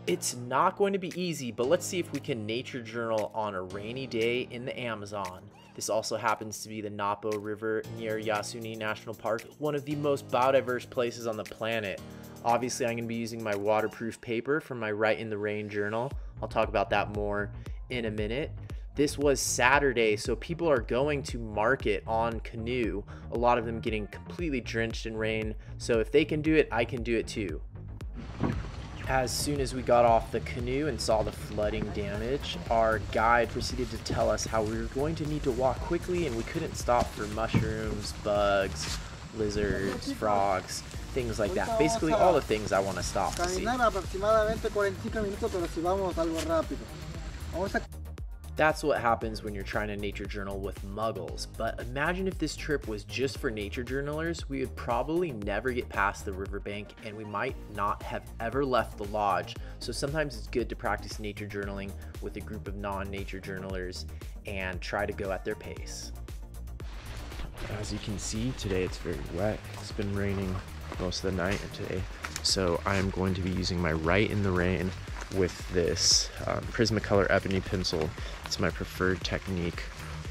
It's not going to be easy, but let's see if we can nature journal on a rainy day in the Amazon. This also happens to be the Napo River near Yasuni National Park, one of the most biodiverse places on the planet. Obviously, I'm going to be using my waterproof paper from my Write in the Rain journal. I'll talk about that more in a minute. This was Saturday, so people are going to market on canoe, a lot of them getting completely drenched in rain. So if they can do it, I can do it too. As soon as we got off the canoe and saw the flooding damage, our guide proceeded to tell us how we were going to need to walk quickly and we couldn't stop for mushrooms, bugs, lizards, frogs, things like that. Basically all the things I want to stop to see. That's what happens when you're trying to nature journal with muggles. But imagine if this trip was just for nature journalers, we would probably never get past the riverbank and we might not have ever left the lodge. So sometimes it's good to practice nature journaling with a group of non-nature journalers and try to go at their pace. As you can see, today it's very wet. It's been raining most of the night today. So I'm going to be using my Write in the Rain with this Prismacolor ebony pencil. It's my preferred technique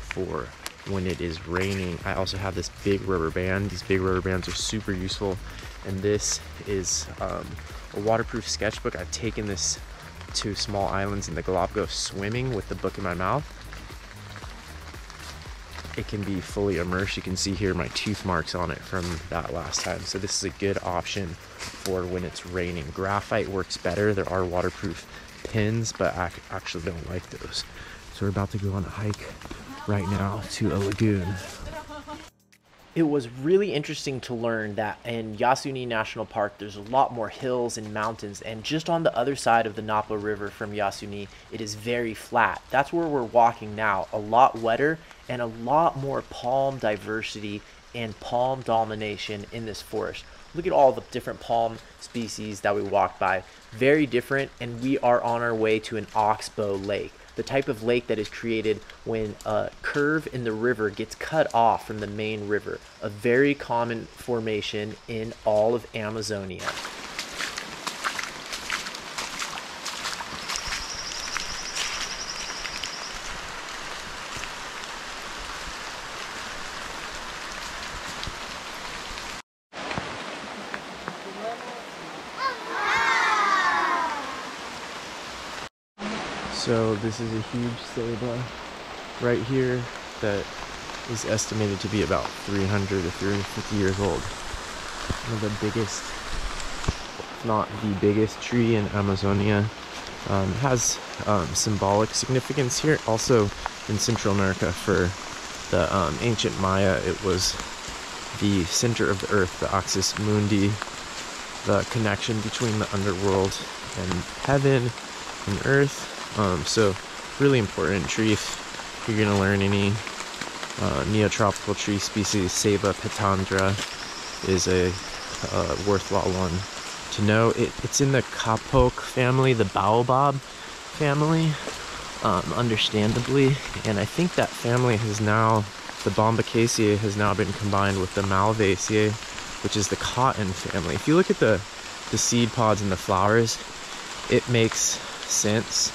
for when it is raining. I also have this big rubber band. These big rubber bands are super useful, and this is a waterproof sketchbook. I've taken this to small islands in the Galapagos swimming with the book in my mouth. It can be fully immersed. You can see here my tooth marks on it from that last time. So this is a good option for when it's raining. Graphite works better. There are waterproof pins, but I actually don't like those. So we're about to go on a hike right now to a lagoon. It was really interesting to learn that in Yasuni National Park, there's a lot more hills and mountains, and just on the other side of the Napo River from Yasuni, it is very flat. That's where we're walking now, a lot wetter and a lot more palm diversity and palm domination in this forest. Look at all the different palm species that we walked by. Very different, and we are on our way to an oxbow lake, the type of lake that is created when a curve in the river gets cut off from the main river, a very common formation in all of Amazonia. So this is a huge ceiba right here that is estimated to be about 300 to 350 years old. One of the biggest, if not the biggest tree in Amazonia. Has symbolic significance here. Also in Central America for the ancient Maya, it was the center of the earth, the axis mundi, the connection between the underworld and heaven and earth. So really important tree. If you're going to learn any neotropical tree species, Ceiba pitandra is a worthwhile one to know. It's in the kapok family, the baobab family, understandably, and I think that family has now, the Bombaceae has now been combined with the Malvaceae, which is the cotton family. If you look at the seed pods and the flowers, it makes sense.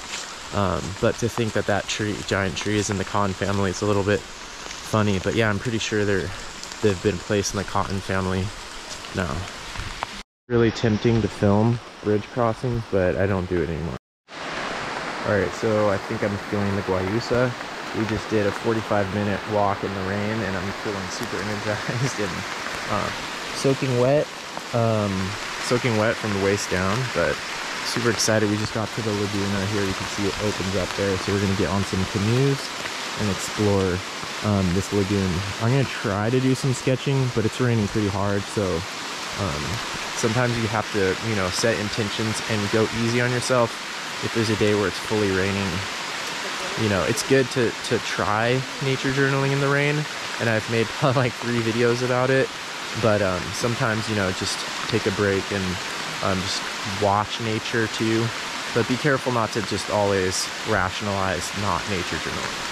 But to think that that tree, giant tree, is in the cotton family, it's a little bit funny. But yeah, I'm pretty sure they've been placed in the cotton family now. Really tempting to film bridge crossings, but I don't do it anymore. Alright, so I think I'm feeling the Guayusa. We just did a 45-minute walk in the rain, and I'm feeling super energized and soaking wet from the waist down, but super excited. We just got to the laguna here. You can see it opens up there, so we're gonna get on some canoes and explore this lagoon. I'm gonna try to do some sketching, but it's raining pretty hard, so sometimes you have to, you know, set intentions and go easy on yourself. If there's a day where it's fully raining, you know, it's good to try nature journaling in the rain, and I've made probably like 3 videos about it, but sometimes, you know, just take a break and just watch nature too, but be careful not to just always rationalize not nature journaling.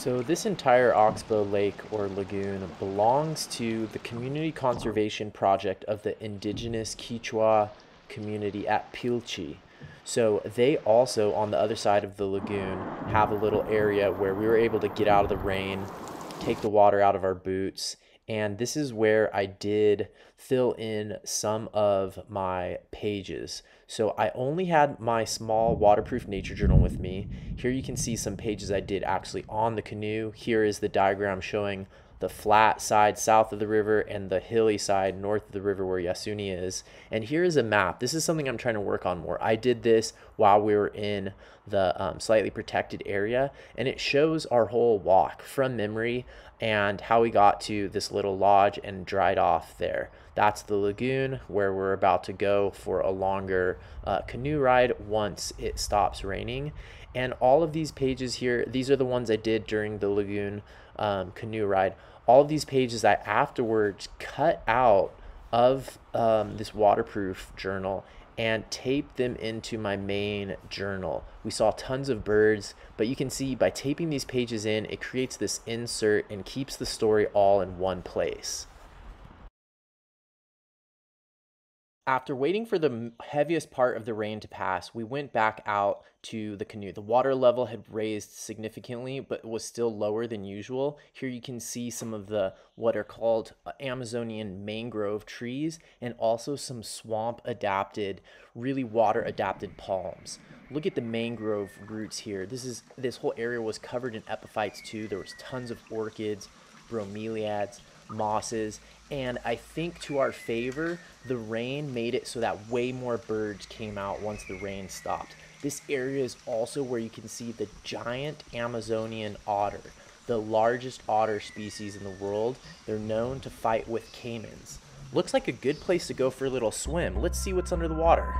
So this entire Oxbow Lake or lagoon belongs to the community conservation project of the indigenous Quechua community at Pilchi. So they also, on the other side of the lagoon, have a little area where we were able to get out of the rain, take the water out of our boots, and this is where I did fill in some of my pages. So I only had my small waterproof nature journal with me. Here you can see some pages I did actually on the canoe. Here is the diagram showing the flat side south of the river and the hilly side north of the river where Yasuni is. And here is a map. This is something I'm trying to work on more. I did this while we were in the slightly protected area, and it shows our whole walk from memory and how we got to this little lodge and dried off there. That's the lagoon where we're about to go for a longer canoe ride once it stops raining. And all of these pages here, these are the ones I did during the lagoon canoe ride. All of these pages I afterwards cut out of this waterproof journal and taped them into my main journal. We saw tons of birds, but you can see by taping these pages in, it creates this insert and keeps the story all in one place. After waiting for the heaviest part of the rain to pass, we went back out to the canoe. The water level had raised significantly, but was still lower than usual. Here you can see some of the what are called Amazonian mangrove trees and also some swamp adapted, really water adapted palms. Look at the mangrove roots here. This whole area was covered in epiphytes too. There was tons of orchids, bromeliads, mosses, and I think to our favor, the rain made it so that way more birds came out once the rain stopped. This area is also where you can see the giant Amazonian otter, the largest otter species in the world. They're known to fight with caimans. Looks like a good place to go for a little swim. Let's see what's under the water.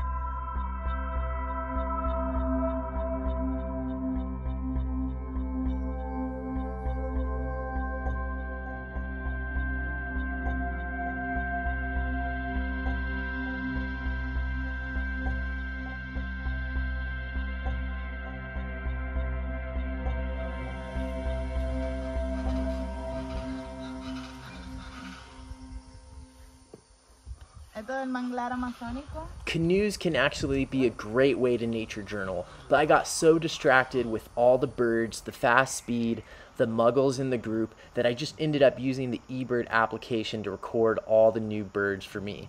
Canoes can actually be a great way to nature journal, but I got so distracted with all the birds, the fast speed, the muggles in the group that I just ended up using the eBird application to record all the new birds for me.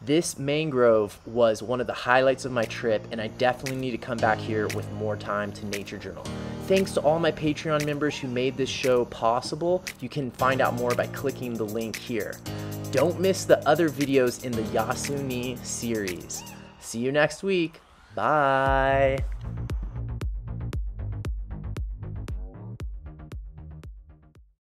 This mangrove was one of the highlights of my trip, and I definitely need to come back here with more time to nature journal. Thanks to all my Patreon members who made this show possible. You can find out more by clicking the link here. Don't miss the other videos in the Yasuni series. See you next week. Bye.